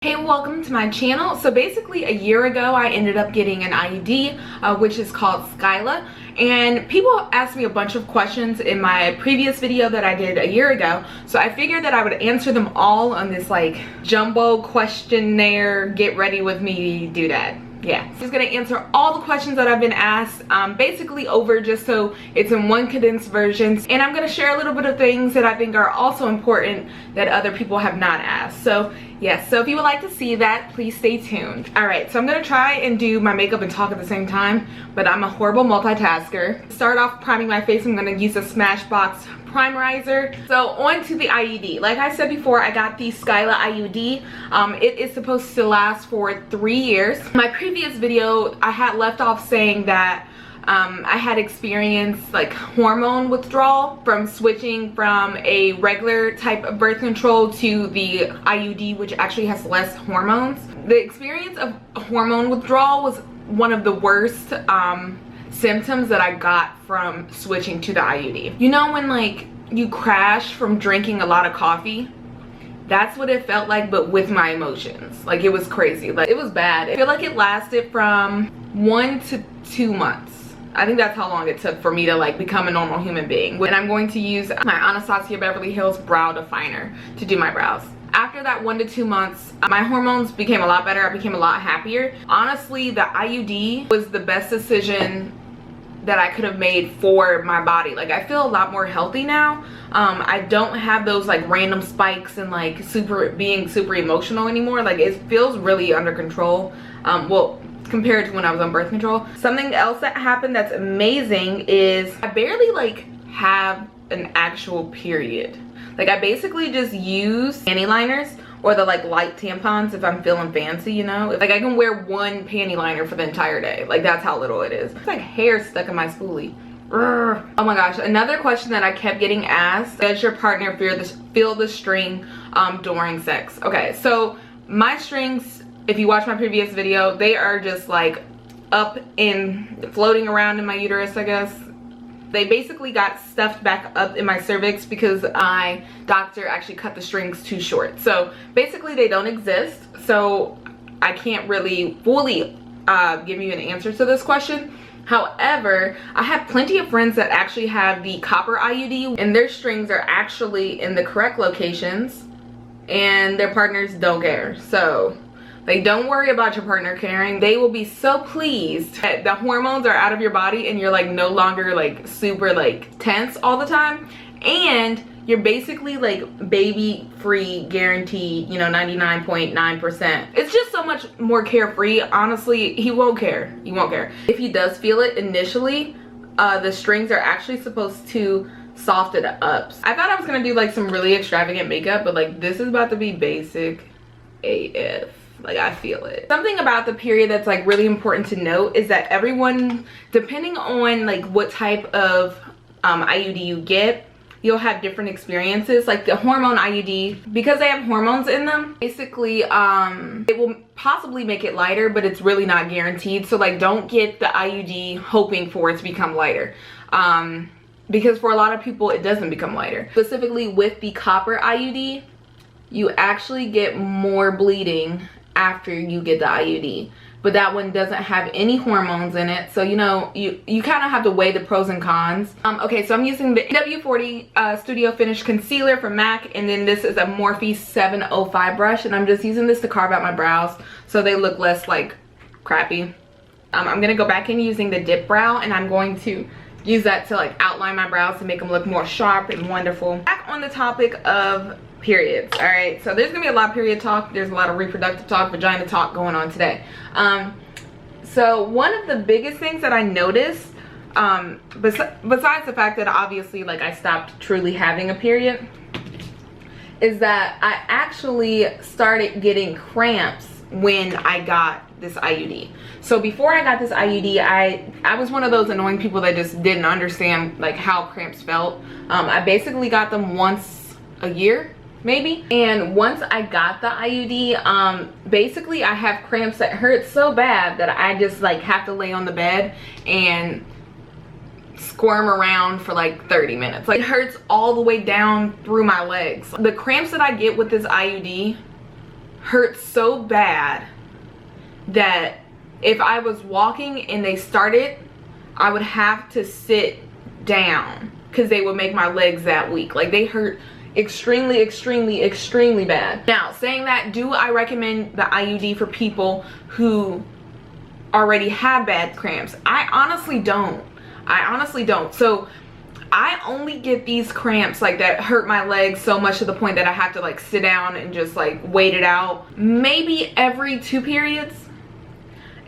Hey, welcome to my channel. So basically a year ago I ended up getting an IUD, which is called Skyla, and people asked me a bunch of questions in my previous video that I did a year ago, so I figured that I would answer them all on this like jumbo questionnaire, get ready with me doodad. Yeah, I'm just gonna answer all the questions that I've been asked, basically over, just so it's in one condensed version, and I'm gonna share a little bit of things that I think are also important that other people have not asked. So yes, so if you would like to see that, please stay tuned. All right, so I'm gonna try and do my makeup and talk at the same time, but I'm a horrible multitasker. To start off priming my face, I'm gonna use a Smashbox primerizer. So on to the IUD. Like I said before, I got the Skyla IUD. It is supposed to last for 3 years. My previous video, I had left off saying that I had experienced like hormone withdrawal from switching from a regular type of birth control to the IUD, which actually has less hormones. The experience of hormone withdrawal was one of the worst symptoms that I got from switching to the IUD. You know when like you crash from drinking a lot of coffee? That's what it felt like, but with my emotions. Like, it was crazy. Like, it was bad. I feel like it lasted from 1 to 2 months. I think that's how long it took for me to like become a normal human being. And I'm going to use my Anastasia Beverly Hills brow definer to do my brows. After that 1 to 2 months, my hormones became a lot better. I became a lot happier. Honestly, the IUD was the best decision that I could have made for my body. Like, I feel a lot more healthy now. I don't have those like random spikes and like being super emotional anymore. Like, it feels really under control. Well, compared to when I was on birth control. Something else that happened that's amazing is I barely like have an actual period. Like, I basically just use panty liners or the like light tampons if I'm feeling fancy, you know? Like, I can wear one panty liner for the entire day. Like, that's how little it is. It's like hair stuck in my spoolie. Urgh. Oh my gosh, another question that I kept getting asked: does your partner feel the string during sex? Okay, so my strings, if you watch my previous video, they are just like up and floating around in my uterus, I guess. They basically got stuffed back up in my cervix because my doctor actually cut the strings too short. So basically they don't exist. So I can't really fully give you an answer to this question. However, I have plenty of friends that actually have the copper IUD and their strings are actually in the correct locations and their partners don't care. So like, don't worry about your partner caring. They will be so pleased that the hormones are out of your body and you're like no longer like super like tense all the time, and you're basically like baby free, guaranteed, you know, 99.9%. It's just so much more carefree. Honestly, he won't care. He won't care. If he does feel it initially, the strings are actually supposed to soften it up. I thought I was gonna do like some really extravagant makeup, but like this is about to be basic AF. Like, I feel it. Something about the period that's like really important to note is that everyone, depending on like what type of IUD you get, you'll have different experiences. Like the hormone IUD, because they have hormones in them, basically it will possibly make it lighter, but it's really not guaranteed. So like, don't get the IUD hoping for it to become lighter, because for a lot of people it doesn't become lighter. Specifically with the copper IUD, you actually get more bleeding after you get the IUD, but that one doesn't have any hormones in it, so you know, you kind of have to weigh the pros and cons. Okay, so I'm using the W40 Studio Finish Concealer from MAC, and then this is a Morphe 705 brush, and I'm just using this to carve out my brows so they look less like crappy. I'm gonna go back in using the dip brow, and I'm going to use that to like outline my brows to make them look more sharp and wonderful. Back on the topic of periods. All right, so there's gonna be a lot of period talk, there's a lot of reproductive talk, vagina talk going on today. So one of the biggest things that I noticed, besides the fact that obviously like I stopped truly having a period, is that I actually started getting cramps when I got this IUD. So before I got this IUD, I was one of those annoying people that just didn't understand like how cramps felt. I basically got them once a year, maybe. And once I got the IUD, basically I have cramps that hurt so bad that I just like have to lay on the bed and squirm around for like 30 minutes. Like, it hurts all the way down through my legs. The cramps that I get with this IUD hurt so bad that if I was walking and they started, I would have to sit down because they would make my legs that weak. Like, they hurt extremely, extremely, extremely bad. Now, saying that, do I recommend the IUD for people who already have bad cramps? I honestly don't. So I only get these cramps like that hurt my legs so much to the point that I have to like sit down and just like wait it out maybe every 2 periods.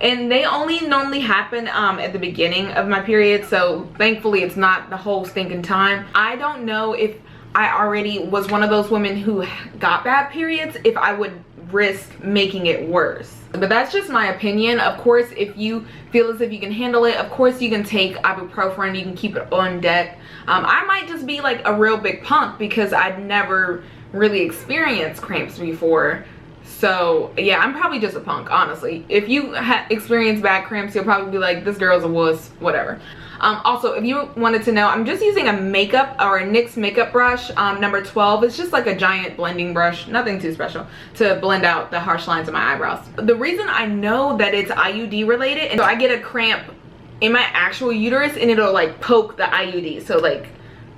And they only normally happen at the beginning of my period, so thankfully it's not the whole stinking time. I don't know if I already was one of those women who got bad periods, if I would risk making it worse. But that's just my opinion. Of course, if you feel as if you can handle it, of course you can take ibuprofen, you can keep it on deck. I might just be like a real big punk because I'd never really experienced cramps before. So yeah, I'm probably just a punk, honestly. If you experienced bad cramps, you'll probably be like, this girl's a wuss, whatever. Also, if you wanted to know, I'm just using a makeup or a NYX makeup brush, number 12. It's just like a giant blending brush, nothing too special, to blend out the harsh lines of my eyebrows. The reason I know that it's IUD related, and so I get a cramp in my actual uterus and it'll like poke the IUD. So like,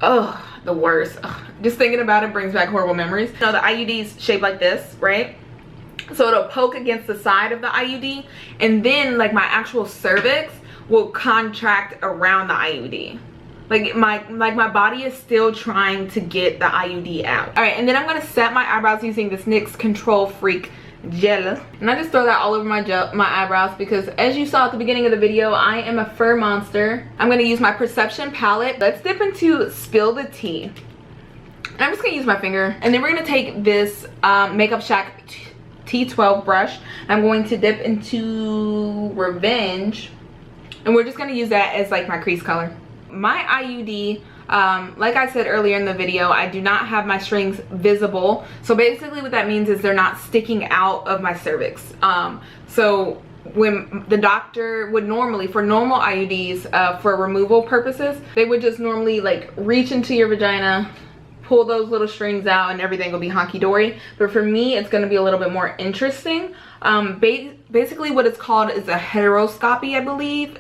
oh, the worst. Ugh. Just thinking about it brings back horrible memories. You know, the IUD's shaped like this, right? So it'll poke against the side of the IUD, and then like my actual cervix will contract around the IUD. Like my body is still trying to get the IUD out. All right, and then I'm gonna set my eyebrows using this NYX Control Freak gel, and I just throw that all over my eyebrows because, as you saw at the beginning of the video, I am a fur monster. I'm gonna use my Perception palette. Let's dip into Spill the Tea. And I'm just gonna use my finger, and then we're gonna take this Makeup Shack T12 brush. I'm going to dip into Revenge, and we're just going to use that as like my crease color. My IUD, like I said earlier in the video, I do not have my strings visible. So basically what that means is they're not sticking out of my cervix. So when the doctor would normally, for normal IUDs, for removal purposes, they would just normally like reach into your vagina, pull those little strings out, and everything will be honky-dory. But for me, it's going to be a little bit more interesting. Basically what it's called is a heteroscopy, I believe.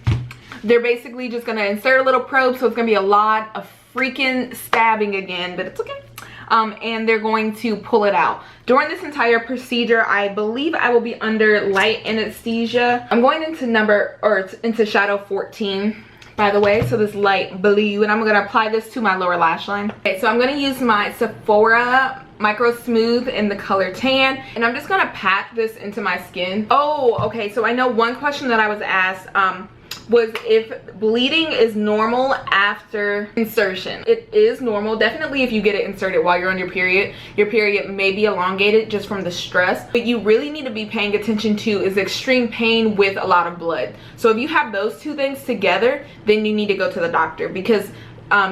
They're basically just going to insert a little probe, so it's going to be a lot of freaking stabbing again, but it's okay. And they're going to pull it out. During this entire procedure, I believe I will be under light anesthesia. I'm going into shadow 14, by the way, so this light blue, and I'm going to apply this to my lower lash line. Okay, so I'm going to use my Sephora Micro Smooth in the color Tan, and I'm just going to pat this into my skin. Oh, okay, so I know one question that I was asked was if bleeding is normal after insertion. It is normal, definitely. If you get it inserted while you're on your period may be elongated just from the stress. What you really need to be paying attention to is extreme pain with a lot of blood. So if you have those two things together, then you need to go to the doctor, because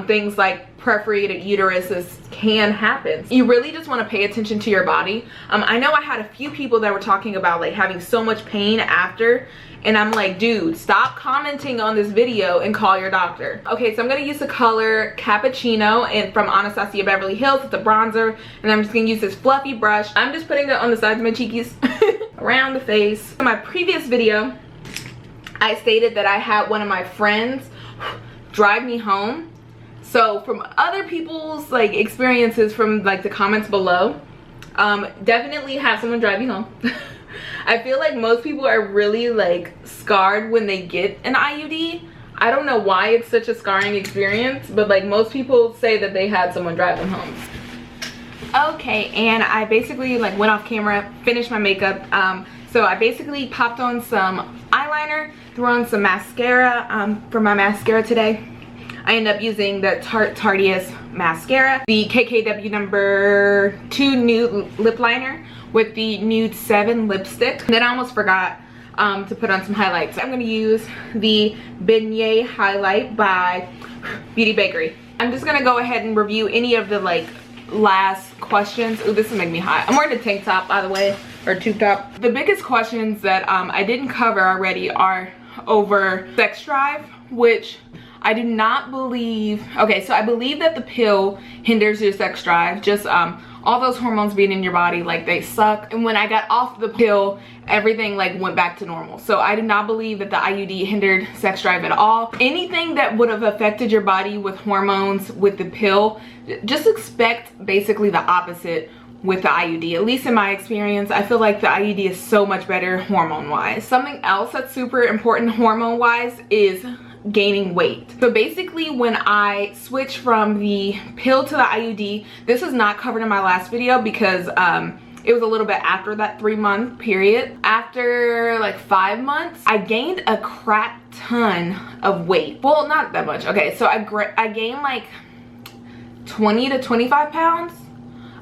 things like perforated uteruses can happen. You really just want to pay attention to your body. I know I had a few people that were talking about like having so much pain after, and I'm like, dude, stop commenting on this video and call your doctor. Okay, so I'm gonna use the color Cappuccino and from Anastasia Beverly Hills. It's a bronzer, and I'm just gonna use this fluffy brush. I'm just putting it on the sides of my cheekies, around the face. In my previous video, I stated that I had one of my friends drive me home. So from other people's like experiences from like the comments below, definitely have someone drive you home. I feel like most people are really like scarred when they get an IUD. I don't know why it's such a scarring experience, but like most people say that they had someone drive them home. Okay, and I basically like went off camera, finished my makeup. So I basically popped on some eyeliner, threw on some mascara for my mascara today. I ended up using the Tarteist mascara, the KKW number 2 nude lip liner with the nude 7 lipstick. And then I almost forgot to put on some highlights. I'm gonna use the Beignet highlight by Beauty Bakery. I'm just gonna go ahead and review any of the like last questions. Ooh, this will make me hot. I'm wearing a tank top, by the way, or tube top. The biggest questions that I didn't cover already are over sex drive, which I do not believe, okay, so I believe that the pill hinders your sex drive. Just all those hormones being in your body, like, they suck. And when I got off the pill, everything like went back to normal. So I do not believe that the IUD hindered sex drive at all. Anything that would have affected your body with hormones with the pill, just expect basically the opposite with the IUD. At least in my experience, I feel like the IUD is so much better hormone wise. Something else that's super important hormone wise is gaining weight. So basically when I switched from the pill to the IUD, this is not covered in my last video because it was a little bit after that 3-month period. After like 5 months, I gained a crap ton of weight. Well, not that much. Okay, so I gained like 20 to 25 pounds.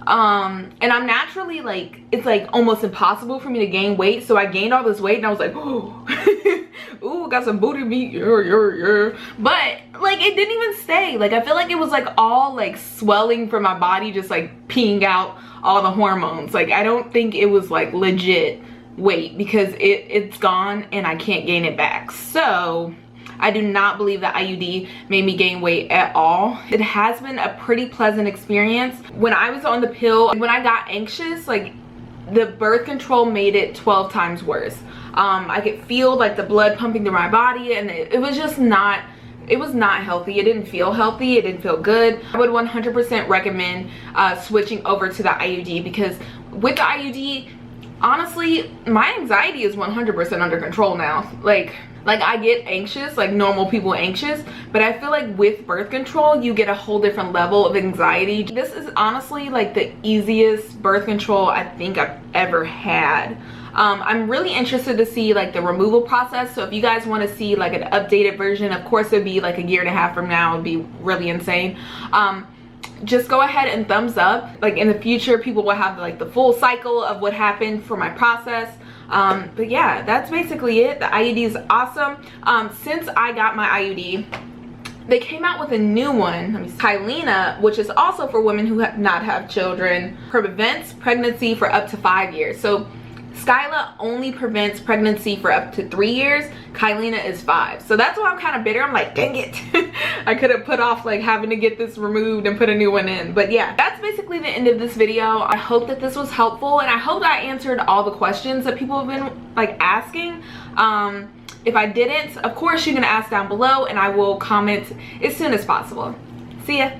And I'm naturally like, it's like almost impossible for me to gain weight. So I gained all this weight and I was like, oh, ooh, got some booty meat, yeah. But like, it didn't even stay. Like, I feel like it was like all like swelling from my body, just like peeing out all the hormones. Like, I don't think it was like legit weight because it's gone and I can't gain it back. So I do not believe that IUD made me gain weight at all. It has been a pretty pleasant experience. When I was on the pill, when I got anxious, like, the birth control made it 12 times worse. I could feel like the blood pumping through my body, and it was just not, it was not healthy. It didn't feel healthy. It didn't feel good. I would 100% recommend switching over to the IUD, because with the IUD, honestly, my anxiety is 100% under control now. Like I get anxious, like normal people anxious, but I feel like with birth control, you get a whole different level of anxiety. This is honestly like the easiest birth control I think I've ever had. I'm really interested to see like the removal process. So if you guys want to see like an updated version, of course it'd be like a 1.5 years from now, it'd be really insane. Just go ahead and thumbs up. Like, in the future, people will have like the full cycle of what happened for my process. But yeah, that's basically it. The IUD is awesome. Since I got my IUD, they came out with a new one. Let me see. Skyla, which is also for women who have not have children, prevents pregnancy for up to 5 years. So Skyla only prevents pregnancy for up to 3 years. Skyla is 5. So that's why I'm kind of bitter. I'm like, dang it. I could have put off like having to get this removed and put a new one in. But yeah, that's basically the end of this video. I hope that this was helpful, and I hope I answered all the questions that people have been like asking. If I didn't, of course you can ask down below and I will comment as soon as possible. See ya.